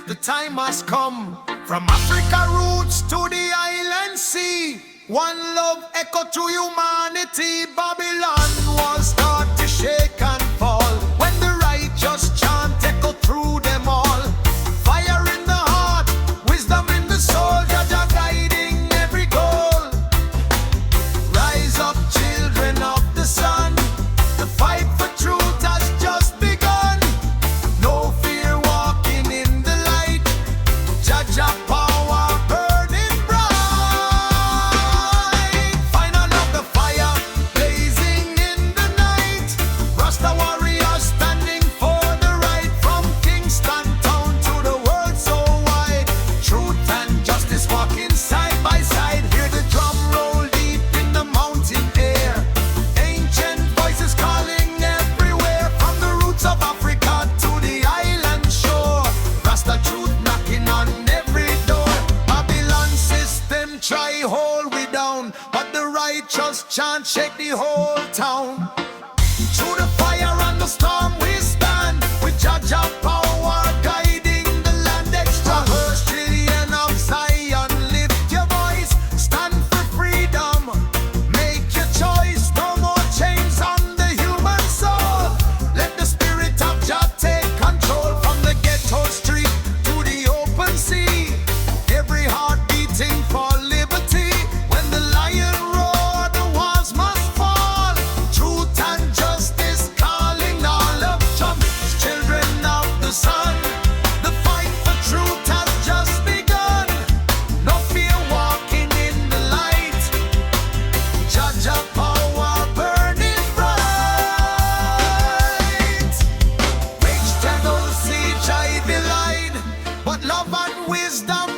the time has come. From Africa roots to the island sea, one love echo to humanity. Babylon was start to shake and fall when the righteous chant echo through them all. Fire in the heart, wisdom in the soul, Jah guiding every goal. Rise up, children of the sun, the fight for truth has just begun. No fear walking in the light, Jah power burning bright. Final of the fire blazing in the night, Rasta warriors standing for the right. From Kingston town to the world so wide, truth and justice walking side by side. Hear the drum roll deep in the mountain air, ancient voices calling everywhere. From the roots of Africa to the island shore, Rasta truth knocking on every door. Babylon system try hold we down, but the righteous chant shake the whole town. Through the fire and the storm we stand, with Jah power guiding the land. Extra first trillion of Zion, lift your voice, stand for freedom, make your choice. No more chains on the human soul. Let the spirit of Jah take control. From the ghetto street to the open sea, every heart beating for liberty. When the lion roar, the walls must fall. Truth and justice calling all of Jamaica's children of the sun. The fight for truth has just begun. No fear walking in the light, Jah power burning bright. Which channel see HIV light, but love and wisdom